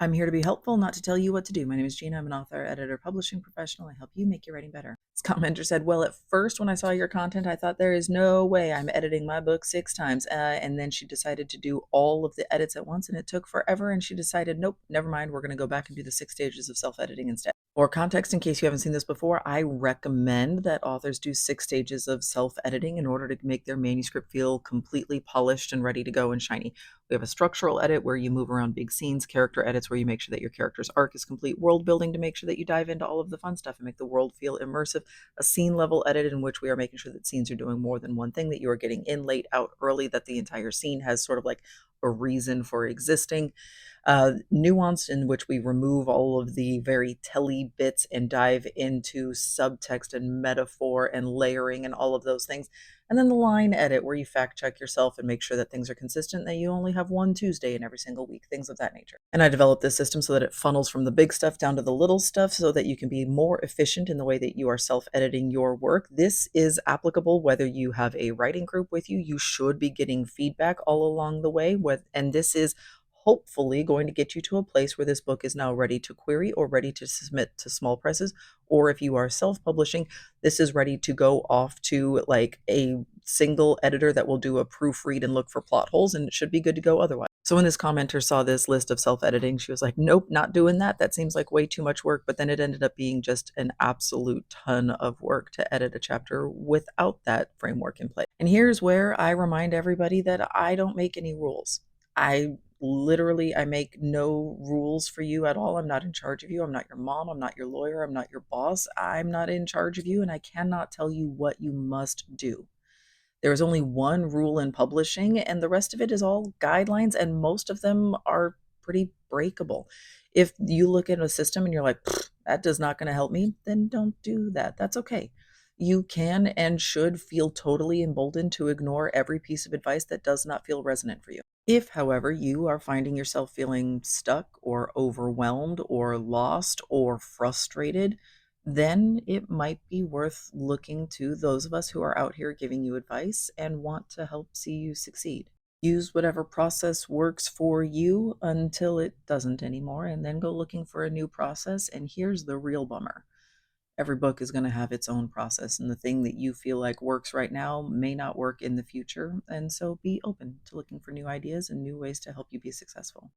I'm here to be helpful, not to tell you what to do. My name is Gina. I'm an author, editor, publishing professional. I help you make your writing better. This commenter said, well, at first, when I saw your content, I thought there is no way I'm editing my book 6 times. And then she decided to do all of the edits at once, and it took forever. And she decided, nope, never mind. We're going to go back and do the 6 stages of self editing instead. For context, in case you haven't seen this before, I recommend that authors do 6 stages of self editing in order to make their manuscript feel completely polished and ready to go and shiny. We have a structural edit where you move around big scenes, character edits where you make sure that your character's arc is complete, world building to make sure that you dive into all of the fun stuff and make the world feel immersive, a scene level edit in which we are making sure that scenes are doing more than one thing, that you are getting in late, out early, that the entire scene has sort of like a reason for existing. Nuance in which we remove all of the very telly bits and dive into subtext and metaphor and layering and all of those things. And then the line edit where you fact check yourself and make sure that things are consistent, that you only have one Tuesday in every single week, things of that nature. And I developed this system so that it funnels from the big stuff down to the little stuff so that you can be more efficient in the way that you are self-editing your work. This is applicable whether you have a writing group with you. You should be getting feedback all along the way and this is hopefully going to get you to a place where this book is now ready to query or ready to submit to small presses. Or if you are self-publishing, this is ready to go off to like a single editor that will do a proofread and look for plot holes, and it should be good to go otherwise. So when this commenter saw this list of self-editing, she was like, nope, not doing that. That seems like way too much work. But then it ended up being just an absolute ton of work to edit a chapter without that framework in place. And here's where I remind everybody that I don't make any rules. I make no rules for you at all. I'm not in charge of you. I'm not your mom. I'm not your lawyer. I'm not your boss. I'm not in charge of you, and I cannot tell you what you must do. There is only one rule in publishing, and the rest of it is all guidelines, and most of them are pretty breakable. If you look at a system and you're like, that does not going to help me, then don't do that. That's okay. You can and should feel totally emboldened to ignore every piece of advice that does not feel resonant for you. If, however, you are finding yourself feeling stuck or overwhelmed or lost or frustrated, then it might be worth looking to those of us who are out here giving you advice and want to help see you succeed. Use whatever process works for you until it doesn't anymore, and then go looking for a new process. And here's the real bummer: every book is going to have its own process, and the thing that you feel like works right now may not work in the future. And so be open to looking for new ideas and new ways to help you be successful.